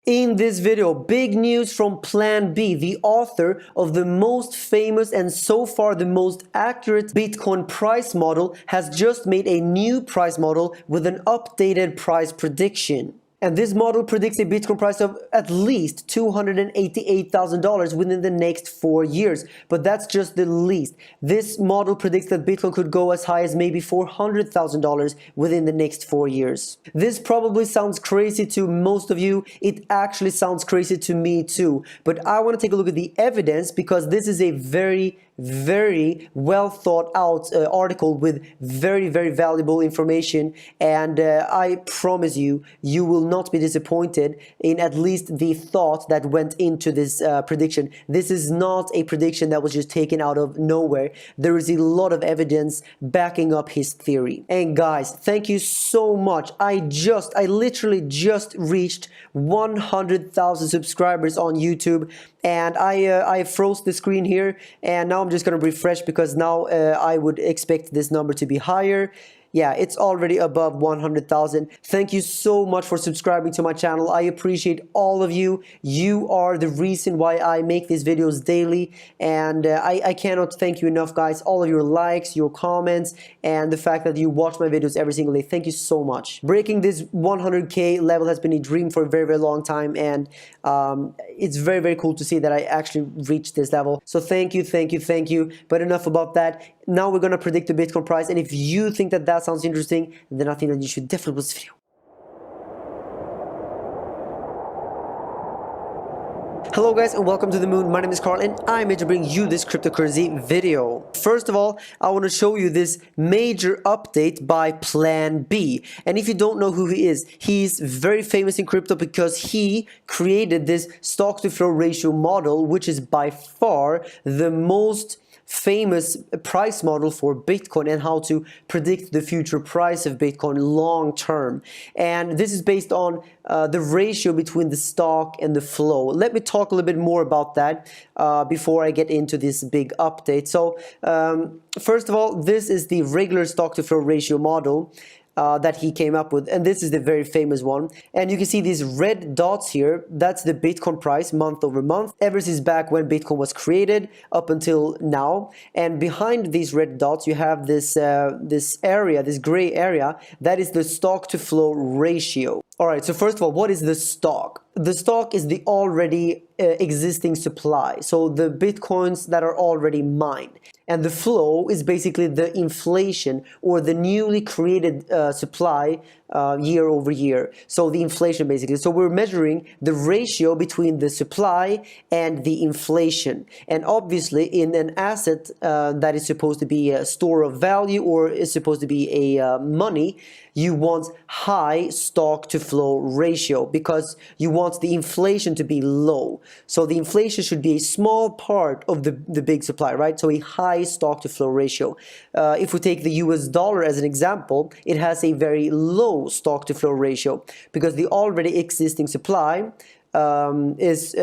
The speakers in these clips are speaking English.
In this video, big news from Plan B, the author of the most famous and so far the most accurate Bitcoin price model has just made a new price model with an updated price prediction. And this model predicts a Bitcoin price of at least $288,000 within the next 4 years. But that's just the least. This model predicts that Bitcoin could go as high as maybe $400,000 within the next 4 years. This probably sounds crazy to most of you. It actually sounds crazy to me too. But I want to take a look at the evidence because this is a very well thought out article with very valuable information, and I promise you will not be disappointed in at least the thought that went into this prediction. This is not a prediction that was just taken out of nowhere. There is a lot of evidence backing up his theory. And guys, thank you so much. I literally just reached 100,000 subscribers on YouTube, and I froze the screen here, and now I'm just going to refresh because now I would expect this number to be higher. Yeah, it's already above 100,000. Thank you so much for subscribing to my channel. I appreciate all of you. You are the reason why I make these videos daily, and I cannot thank you enough, guys. All of your likes, your comments, and the fact that you watch my videos every single day. Thank you so much. Breaking this 100K level has been a dream for a very long time, and it's very cool to see that I actually reached this level. So thank you. But enough about that. Now we're going to predict the Bitcoin price, and if you think that sounds interesting, then I think that you should definitely watch this video. Hello guys, and welcome to the moon. My name is Carl, and I'm here to bring you this cryptocurrency video. First of all, I want to show you this major update by Plan B. And if you don't know who he is, he's very famous in crypto because he created this stock to flow ratio model, which is by far the most famous price model for Bitcoin and how to predict the future price of Bitcoin long term. And this is based on the ratio between the stock and the flow. Let me talk a little bit more about that before I get into this big update. So first of all, this is the regular stock to flow ratio model that he came up with, and this is the very famous one. And you can see these red dots here. That's the Bitcoin price month over month ever since back when Bitcoin was created up until now. And behind these red dots you have this this gray area, that is the stock to flow ratio. Alright, so first of all, what is the stock? The stock is the already existing supply, so the Bitcoins that are already mined. And the flow is basically the inflation or the newly created supply year over year. So the inflation basically. So we're measuring the ratio between the supply and the inflation. And obviously in an asset that is supposed to be a store of value or is supposed to be a money, you want high stock to flow ratio because you want the inflation to be low. So the inflation should be a small part of the big supply, right? So a high stock to flow ratio. If we take the US dollar as an example, it has a very low stock to flow ratio because the already existing supply is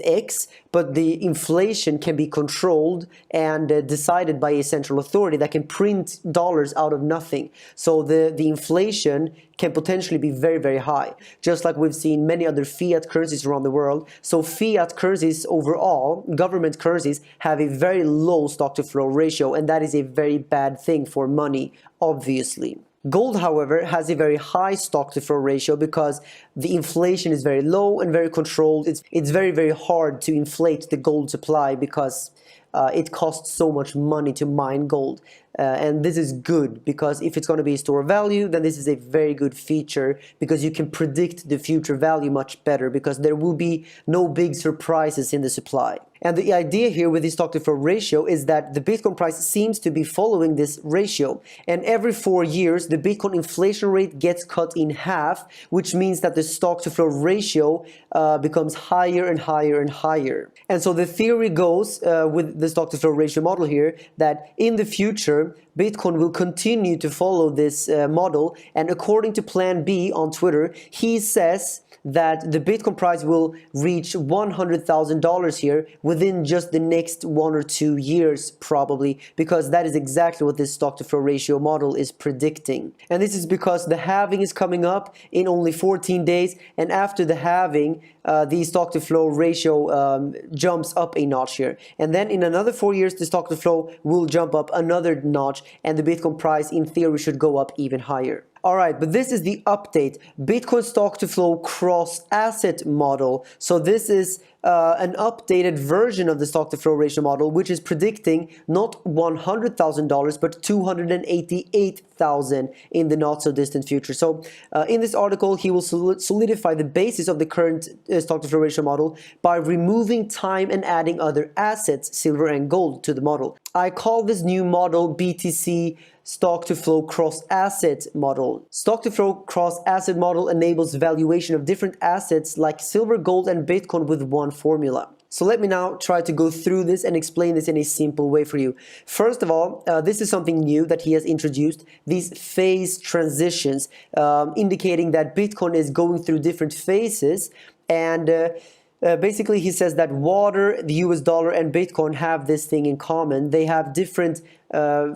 X, but the inflation can be controlled and decided by a central authority that can print dollars out of nothing. So the inflation can potentially be very high, just like we've seen many other fiat currencies around the world. So fiat currencies overall, government currencies, have a very low stock to flow ratio, and that is a very bad thing for money, obviously. Gold, however, has a very high stock to flow ratio because the inflation is very low and very controlled. It's very hard to inflate the gold supply because it costs so much money to mine gold. And this is good because if it's going to be a store of value, then this is a very good feature because you can predict the future value much better because there will be no big surprises in the supply. And the idea here with this stock to flow ratio is that the Bitcoin price seems to be following this ratio. And every 4 years, the Bitcoin inflation rate gets cut in half, which means that the stock to flow ratio becomes higher and higher. And so the theory goes with the stock to flow ratio model here that in the future, Bitcoin will continue to follow this model. And according to Plan B on Twitter, he says that the Bitcoin price will reach $100,000 here within just the next 1 or 2 years, probably, because that is exactly what this stock to flow ratio model is predicting. And this is because the halving is coming up in only 14 days, and after the halving, the stock to flow ratio jumps up a notch here. And then in another 4 years, the stock to flow will jump up another notch, and the Bitcoin price in theory should go up even higher. Alright, but this is the update. Bitcoin stock to flow cross asset model. So this is an updated version of the stock to flow ratio model, which is predicting not $100,000 but $288,000 in the not so distant future. So in this article, he will solidify the basis of the current stock to flow ratio model by removing time and adding other assets, silver and gold, to the model. I call this new model BTC stock to flow cross asset model. Stock to flow cross asset model enables valuation of different assets like silver, gold, and Bitcoin with one formula. So let me now try to go through this and explain this in a simple way for you. First of all, this is something new that he has introduced, these phase transitions, indicating that Bitcoin is going through different phases. And basically, he says that water, the US dollar, and Bitcoin have this thing in common. They have different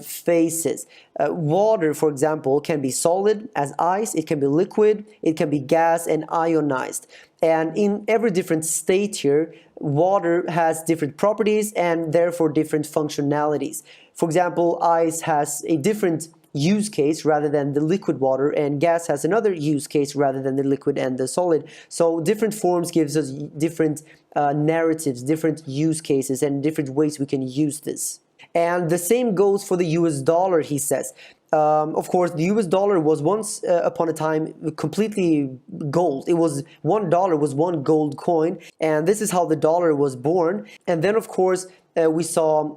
phases. Water, for example, can be solid as ice, it can be liquid, it can be gas and ionized. And in every different state here, water has different properties and therefore different functionalities. For example, ice has a different use case rather than the liquid water, and gas has another use case rather than the liquid and the solid. So different forms gives us different narratives, different use cases, and different ways we can use this. And the same goes for the US dollar, he says. Of course, the US dollar was once upon a time completely gold. It was $1 was one gold coin, and this is how the dollar was born. And then, of course, we saw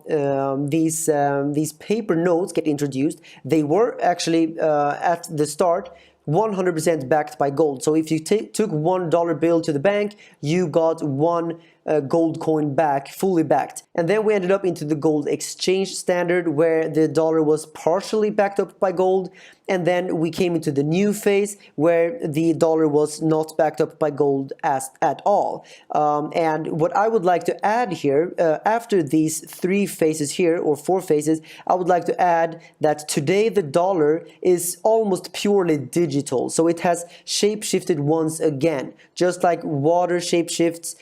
these paper notes get introduced. They were actually at the start 100% backed by gold. So if you took $1 bill to the bank, you got one gold coin back, fully backed. And then we ended up into the gold exchange standard, where the dollar was partially backed up by gold. And then we came into the new phase where the dollar was not backed up by gold at all. And what I would like to add here, after these 3 phases here, or 4 phases, I would like to add that today the dollar is almost purely digital. So it has shape-shifted once again, just like water shape-shifts.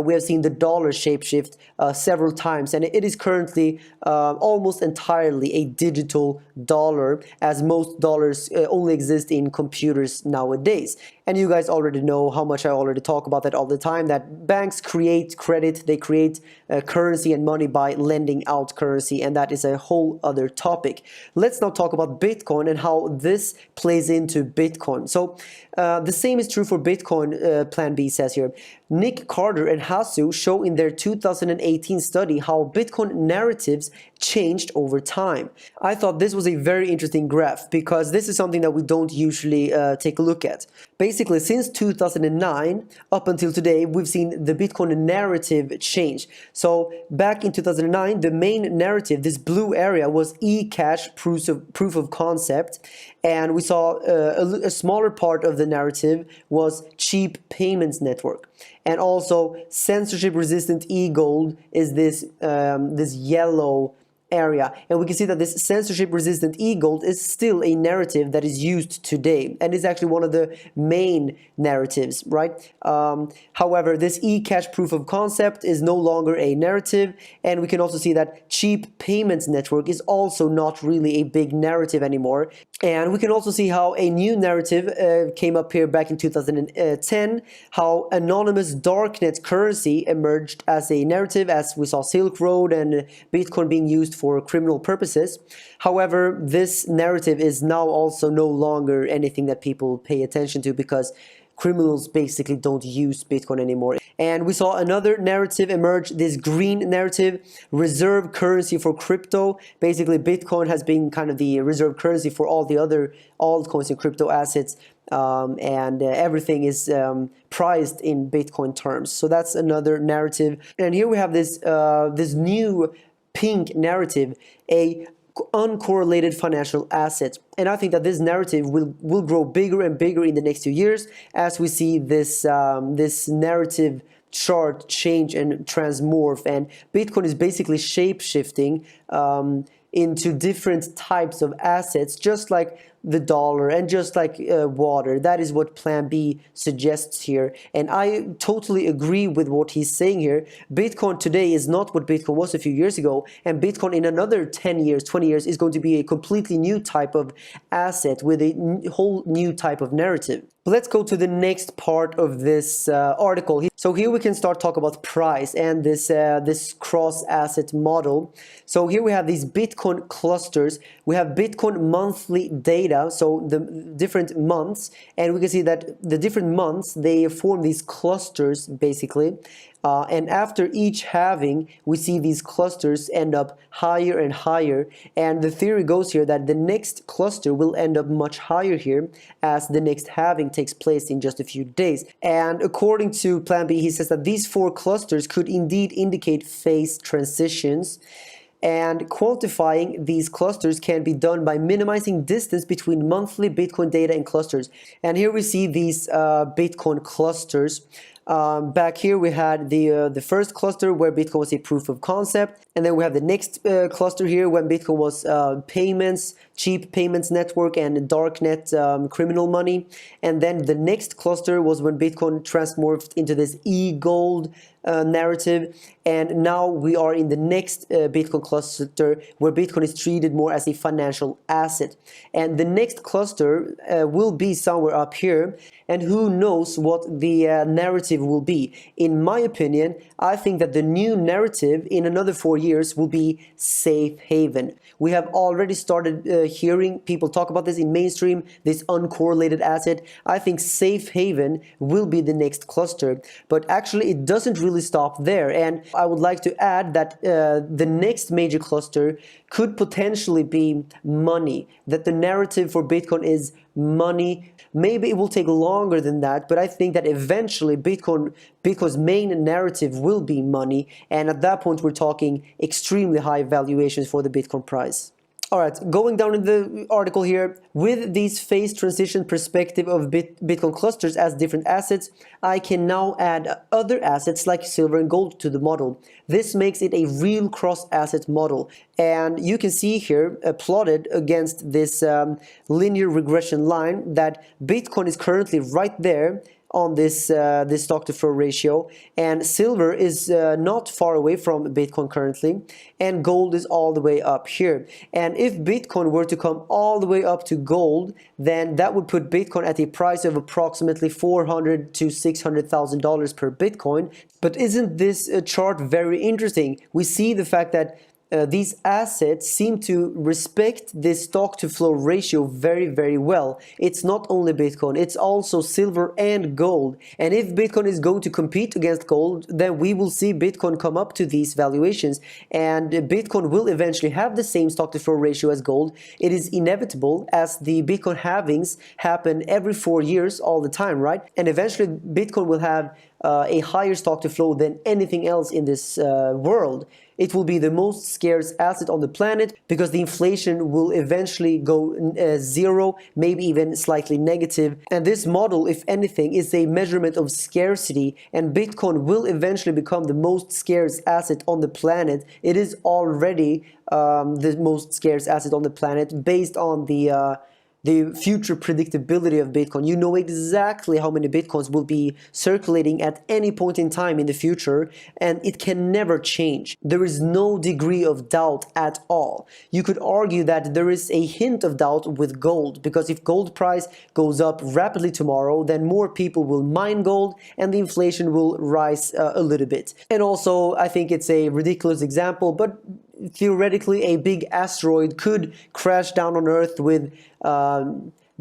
We have seen the dollar shapeshift several times, and it is currently almost entirely a digital dollar, as most dollars only exist in computers nowadays. And you guys already know how much I already talk about that all the time, that banks create credit, they create currency and money by lending out currency, and that is a whole other topic. Let's now talk about Bitcoin and how this plays into Bitcoin. So the same is true for Bitcoin, Plan B says here. Nick Carter and Hasu show in their 2018 study how Bitcoin narratives changed over time. I thought this was a very interesting graph because this is something that we don't usually take a look at. Basically, since 2009 up until today, we've seen the Bitcoin narrative change. So back in 2009, the main narrative, this blue area, was e-cash proof of concept. And we saw a smaller part of the narrative was cheap payments network. And also censorship-resistant e-gold is this yellow area, and we can see that this censorship-resistant e-gold is still a narrative that is used today, and is actually one of the main narratives, right? However, this e-cash proof of concept is no longer a narrative, and we can also see that cheap payments network is also not really a big narrative anymore. And we can also see how a new narrative came up here back in 2010, how anonymous darknet currency emerged as a narrative, as we saw Silk Road and Bitcoin being used for criminal purposes. However, this narrative is now also no longer anything that people pay attention to, because criminals basically don't use Bitcoin anymore. And we saw another narrative emerge, this green narrative, reserve currency for crypto. Basically, Bitcoin has been kind of the reserve currency for all the other altcoins and crypto assets, and everything is priced in Bitcoin terms. So that's another narrative. And here we have this this new pink narrative, a uncorrelated financial assets. And I think that this narrative will grow bigger and bigger in the next 2 years as we see this narrative chart change and transmorph. And Bitcoin is basically shape shifting into different types of assets, just like the dollar and just like water. That is what Plan B suggests here. And I totally agree with what he's saying here. Bitcoin today is not what Bitcoin was a few years ago. And Bitcoin in another 10 years, 20 years is going to be a completely new type of asset with a whole new type of narrative. Let's go to the next part of this article. So here we can start talk about price and this cross-asset model. So here we have these Bitcoin clusters. We have Bitcoin monthly data, so the different months, and we can see that the different months, they form these clusters basically. And after each halving, we see these clusters end up higher and higher. And the theory goes here that the next cluster will end up much higher here as the next halving takes place in just a few days. And according to Plan B, he says that these 4 clusters could indeed indicate phase transitions. And quantifying these clusters can be done by minimizing distance between monthly Bitcoin data and clusters. And here we see these Bitcoin clusters. Back here we had the first cluster where Bitcoin was a proof of concept, and then we have the next cluster here when Bitcoin was payments, cheap payments network, and darknet criminal money. And then the next cluster was when Bitcoin transmorphed into this e-gold narrative, and now we are in the next Bitcoin cluster where Bitcoin is treated more as a financial asset. And the next cluster will be somewhere up here, and who knows what the narrative will be. In my opinion, I think that the new narrative in another 4 years will be safe haven. We have already started hearing people talk about this in mainstream, this uncorrelated asset. I think safe haven will be the next cluster, but actually it doesn't really stop there. And I would like to add that the next major cluster could potentially be money, that the narrative for Bitcoin is money. Maybe it will take longer than that, but I think that eventually Bitcoin's main narrative will be money, and at that point we're talking extremely high valuations for the Bitcoin price. Alright, going down in the article here, with these phase transition perspective of Bitcoin clusters as different assets, I can now add other assets like silver and gold to the model. This makes it a real cross-asset model. And you can see here, plotted against this linear regression line, that Bitcoin is currently right there on this stock to flow ratio, and silver is not far away from Bitcoin currently, and gold is all the way up here. And if Bitcoin were to come all the way up to gold, then that would put Bitcoin at a price of approximately $400,000 to $600,000 per Bitcoin. But isn't this chart very interesting? We see the fact that these assets seem to respect this stock to flow ratio very, very well. It's not only Bitcoin, it's also silver and gold. And if Bitcoin is going to compete against gold, then we will see Bitcoin come up to these valuations, and Bitcoin will eventually have the same stock to flow ratio as gold. It is inevitable, as the Bitcoin halvings happen every 4 years all the time, right? And eventually Bitcoin will have a higher stock to flow than anything else in this world. It will be the most scarce asset on the planet because the inflation will eventually go zero, maybe even slightly negative. And this model, if anything, is a measurement of scarcity, and Bitcoin will eventually become the most scarce asset on the planet. It is already the most scarce asset on the planet based on the future predictability of Bitcoin. You know exactly how many Bitcoins will be circulating at any point in time in the future, and it can never change. There is no degree of doubt at all. You could argue that there is a hint of doubt with gold, because if gold price goes up rapidly tomorrow, then more people will mine gold and the inflation will rise a little bit. And also, I think it's a ridiculous example, but theoretically a big asteroid could crash down on Earth with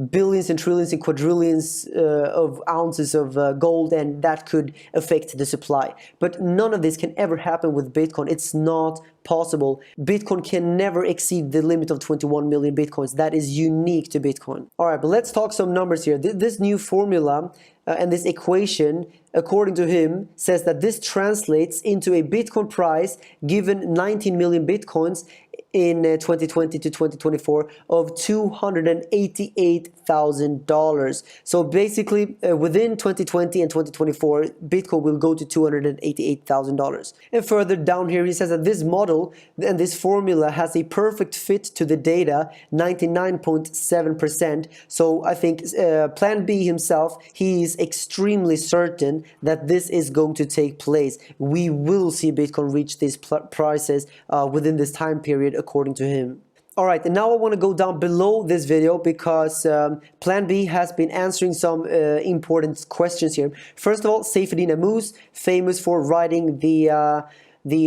billions and trillions and quadrillions of ounces of gold, and that could affect the supply. But none of this can ever happen with Bitcoin. It's not possible. Bitcoin can never exceed the limit of 21 million Bitcoins. That is unique to Bitcoin. All right, but let's talk some numbers here. This new formula and this equation, according to him, says that this translates into a Bitcoin price given 19 million Bitcoins in 2020 to 2024 of $288,000. So basically, within 2020 and 2024, Bitcoin will go to $288,000. And further down here, he says that this model and this formula has a perfect fit to the data, 99.7%. So I think Plan B himself, he is extremely certain that this is going to take place. We will see Bitcoin reach these prices within this time period, according to him. Alright, and now I want to go down below this video because Plan B has been answering some important questions here. First of all, Saifedean Ammous, famous for writing the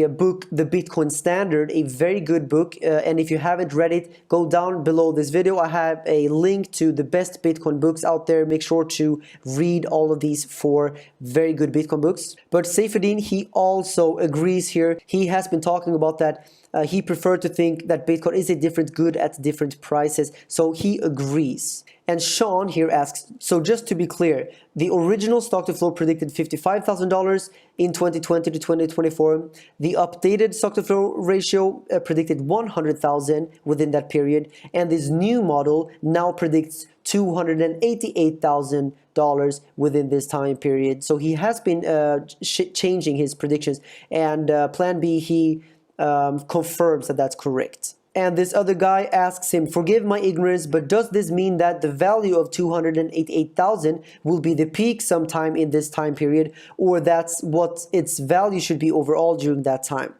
book, The Bitcoin Standard, a very good book. And if you haven't read it, go down below this video. I have a link to the best Bitcoin books out there. Make sure to read all of these 4 very good Bitcoin books. But Saifedean, he also agrees here. He has been talking about that. He preferred to think that Bitcoin is a different good at different prices. So he agrees. And Sean here asks, so just to be clear, the original stock to flow predicted $55,000 in 2020 to 2024. The updated stock to flow ratio predicted 100,000 within that period. And this new model now predicts $288,000 within this time period. So he has been changing his predictions. And Plan B, he confirms that that's correct. And this other guy asks him, forgive my ignorance, but does this mean that the value of 288,000 will be the peak sometime in this time period, or that's what its value should be overall during that time?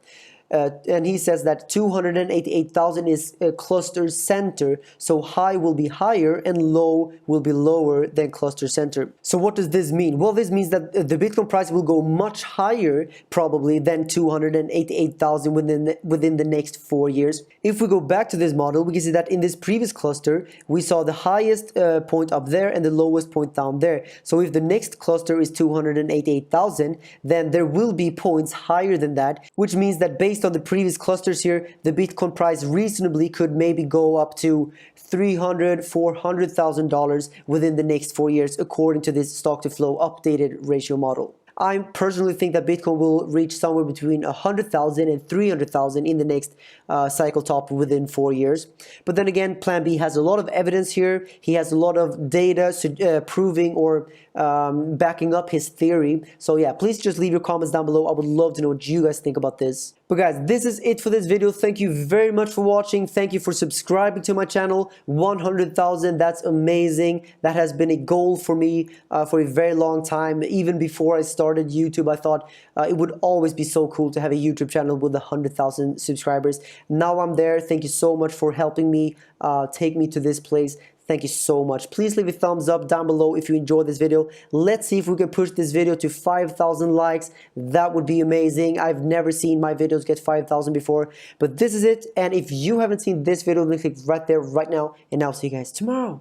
And he says that 288,000 is a cluster center, so high will be higher and low will be lower than cluster center. So what does this mean? Well, this means that the Bitcoin price will go much higher probably than 288,000 within the next 4 years. If we go back to this model, we can see that in this previous cluster, we saw the highest point up there and the lowest point down there. So if the next cluster is 288,000, then there will be points higher than that, which means that based on the previous clusters here, the Bitcoin price reasonably could maybe go up to $300,000, $400,000 within the next 4 years, according to this stock to flow updated ratio model. I personally think that Bitcoin will reach somewhere between 100,000 and 300,000 in the next cycle top within 4 years. But then again, Plan B has a lot of evidence here. He has a lot of data proving or backing up his theory. So yeah, please just leave your comments down below. I would love to know what you guys think about this. But guys, this is it for this video. Thank you very much for watching. Thank you for subscribing to my channel. 100,000, that's amazing. That has been a goal for me for a very long time. Even before I started YouTube, I thought it would always be so cool to have a YouTube channel with 100,000 subscribers. Now I'm there. Thank you so much for helping me take me to this place. Thank you so much. Please leave a thumbs up down below if you enjoyed this video. Let's see if we can push this video to 5,000 likes. That would be amazing. I've never seen my videos get 5,000 before. But this is it. And if you haven't seen this video, then click right there right now. And I'll see you guys tomorrow.